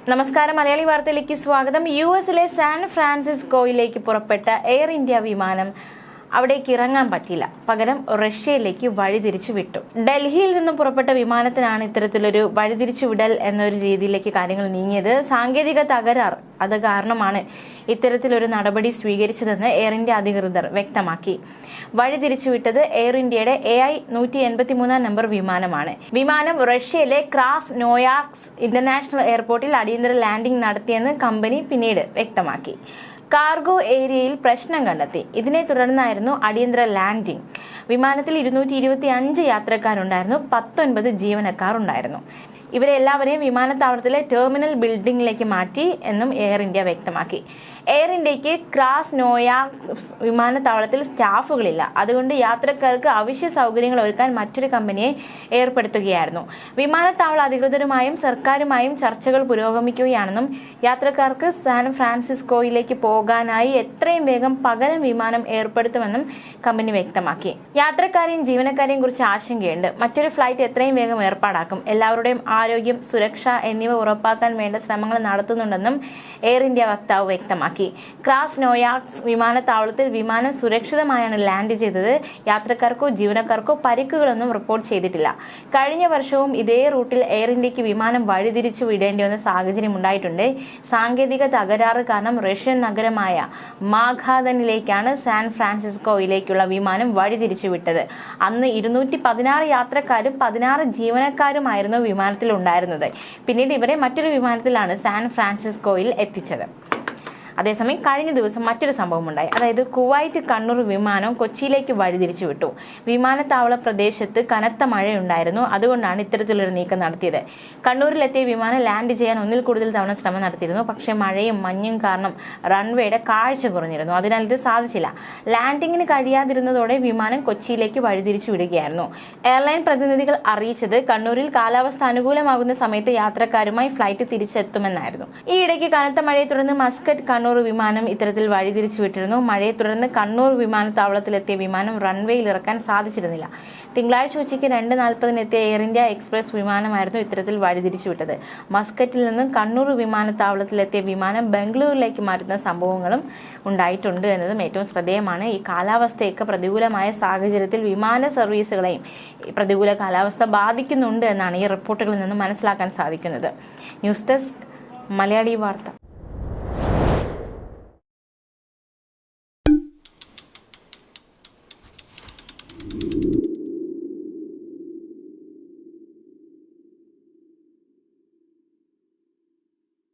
നമസ്കാരം, മലയാളി വാർത്തയിലേക്ക് സ്വാഗതം. യുഎസിലെ സാൻ ഫ്രാൻസിസ്കോയിലേക്ക് പുറപ്പെട്ട എയർ ഇന്ത്യ വിമാനം അവിടേക്ക് ഇറങ്ങാൻ പറ്റിയില്ല, പകരം റഷ്യയിലേക്ക് വഴിതിരിച്ചു വിട്ടു. ഡൽഹിയിൽ നിന്നും പുറപ്പെട്ട വിമാനത്തിനാണ് ഇത്തരത്തിലൊരു വഴിതിരിച്ചുവിടൽ എന്നൊരു രീതിയിലേക്ക് കാര്യങ്ങൾ നീങ്ങിയത്. സാങ്കേതിക തകരാർ അത് കാരണമാണ് ഇത്തരത്തിലൊരു നടപടി സ്വീകരിച്ചതെന്ന് എയർ ഇന്ത്യ അധികൃതർ വ്യക്തമാക്കി. വഴിതിരിച്ചുവിട്ടത് എയർ ഇന്ത്യയുടെ AI-183 നമ്പർ വിമാനമാണ്. വിമാനം റഷ്യയിലെ ക്രാസ് നോയാർസ്ക് ഇന്റർനാഷണൽ എയർപോർട്ടിൽ അടിയന്തര ലാൻഡിംഗ് നടത്തിയെന്ന് കമ്പനി പിന്നീട് വ്യക്തമാക്കി. കാർഗോ ഏരിയയിൽ പ്രശ്നം കണ്ടെത്തി. ഇതിനെ തുടർന്നായിരുന്നു അടിയന്തര ലാൻഡിംഗ്. വിമാനത്തിൽ 225 യാത്രക്കാരുണ്ടായിരുന്നു, 19 ജീവനക്കാർ ഉണ്ടായിരുന്നു. ഇവരെ എല്ലാവരെയും വിമാനത്താവളത്തിലെ ടെർമിനൽ ബിൽഡിംഗിലേക്ക് മാറ്റി എന്നും എയർ ഇന്ത്യ വ്യക്തമാക്കി. എയർ ഇന്ത്യക്ക് ക്രാസ് നോയാർസ്ക് വിമാനത്താവളത്തിൽ സ്റ്റാഫുകളില്ല, അതുകൊണ്ട് യാത്രക്കാർക്ക് അവശ്യ സൗകര്യങ്ങൾ ഒരുക്കാൻ മറ്റൊരു കമ്പനിയെ ഏർപ്പെടുത്തുകയായിരുന്നു. വിമാനത്താവള അധികൃതരുമായും സർക്കാരുമായും ചർച്ചകൾ പുരോഗമിക്കുകയാണെന്നും യാത്രക്കാർക്ക് സാൻ ഫ്രാൻസിസ്കോയിലേക്ക് പോകാനായി എത്രയും വേഗം പകരം വിമാനം ഏർപ്പെടുത്തുമെന്നും കമ്പനി വ്യക്തമാക്കി. യാത്രക്കാരെയും ജീവനക്കാരെയും കുറിച്ച് ആശങ്കയുണ്ട്. മറ്റൊരു ഫ്ലൈറ്റ് എത്രയും വേഗം ഏർപ്പാടാക്കും. എല്ലാവരുടെയും ആരോഗ്യം, സുരക്ഷ എന്നിവ ഉറപ്പാക്കാൻ വേണ്ട ശ്രമങ്ങൾ നടത്തുന്നുണ്ടെന്നും എയർ ഇന്ത്യ വക്താവ് വ്യക്തമാക്കി. ക്രാസ് നോയാർസ്ക് വിമാനത്താവളത്തിൽ വിമാനം സുരക്ഷിതമായാണ് ലാൻഡ് ചെയ്തത്. യാത്രക്കാർക്കോ ജീവനക്കാർക്കോ പരിക്കുകളൊന്നും റിപ്പോർട്ട് ചെയ്തിട്ടില്ല. കഴിഞ്ഞ വർഷവും ഇതേ റൂട്ടിൽ എയർ ഇന്ത്യക്ക് വിമാനം വഴിതിരിച്ചു വിടേണ്ടി വന്ന സാഹചര്യം ഉണ്ടായിട്ടുണ്ട്. സാങ്കേതിക തകരാറ് കാരണം റഷ്യൻ നഗരമായ മാഗാദനിലേക്കാണ് സാൻ ഫ്രാൻസിസ്കോയിലേക്കുള്ള വിമാനം വഴിതിരിച്ചു വിട്ടത്. അന്ന് 216 യാത്രക്കാരും 16 ജീവനക്കാരുമായിരുന്നു വിമാനത്തിൽ ഉണ്ടായിരുന്നത്. പിന്നീട് ഇവരെ മറ്റൊരു വിമാനത്തിലാണ് സാൻ ഫ്രാൻസിസ്കോയിൽ എത്തിച്ചത്. അതേസമയം കഴിഞ്ഞ ദിവസം മറ്റൊരു സംഭവം ഉണ്ടായി. അതായത് കുവൈറ്റ് കണ്ണൂർ വിമാനം കൊച്ചിയിലേക്ക് വഴിതിരിച്ചു വിട്ടു. വിമാനത്താവള പ്രദേശത്ത് കനത്ത മഴയുണ്ടായിരുന്നു, അതുകൊണ്ടാണ് ഇത്തരത്തിലൊരു നീക്കം നടത്തിയത്. കണ്ണൂരിലെത്തിയ വിമാനം ലാൻഡ് ചെയ്യാൻ ഒന്നിൽ കൂടുതൽ തവണ ശ്രമം നടത്തിയിരുന്നു. പക്ഷേ മഴയും മഞ്ഞും കാരണം റൺവേയുടെ കാഴ്ച കുറഞ്ഞിരുന്നു, അതിനാൽ ഇത് സാധിച്ചില്ല. ലാൻഡിങ്ങിന് കഴിയാതിരുന്നതോടെ വിമാനം കൊച്ചിയിലേക്ക് വഴിതിരിച്ചു വിടുകയായിരുന്നു. എയർലൈൻ പ്രതിനിധികൾ അറിയിച്ചത് കണ്ണൂരിൽ കാലാവസ്ഥ അനുകൂലമാകുന്ന സമയത്ത് യാത്രക്കാരുമായി ഫ്ലൈറ്റ് തിരിച്ചെത്തുമെന്നായിരുന്നു. ഈയിടയ്ക്ക് കനത്ത മഴയെ തുടർന്ന് മസ്കറ്റ് കണ്ണൂർ വിമാനം ഇത്തരത്തിൽ വഴിതിരിച്ചു വിട്ടിരുന്നു. മഴയെ തുടർന്ന് കണ്ണൂർ വിമാനത്താവളത്തിലെത്തിയ വിമാനം റൺവേയിൽ ഇറക്കാൻ സാധിച്ചിരുന്നില്ല. തിങ്കളാഴ്ച ഉച്ചയ്ക്ക് 2:40 എത്തിയ എയർ ഇന്ത്യ എക്സ്പ്രസ് വിമാനമായിരുന്നു ഇത്തരത്തിൽ വഴിതിരിച്ചു വിട്ടത്. മസ്കറ്റിൽ നിന്നും കണ്ണൂർ വിമാനത്താവളത്തിലെത്തിയ വിമാനം ബംഗളൂരിലേക്ക് മാറ്റുന്ന സംഭവങ്ങളും ഉണ്ടായിട്ടുണ്ട് എന്നതും ഏറ്റവും ശ്രദ്ധേയമാണ്. ഈ കാലാവസ്ഥയൊക്കെ പ്രതികൂലമായ സാഹചര്യത്തിൽ വിമാന സർവീസുകളെയും പ്രതികൂല കാലാവസ്ഥ ബാധിക്കുന്നുണ്ട് എന്നാണ് ഈ റിപ്പോർട്ടുകളിൽ നിന്ന് മനസ്സിലാക്കാൻ സാധിക്കുന്നത്. ന്യൂസ് ഡെസ്ക്, മലയാളി വാർത്ത.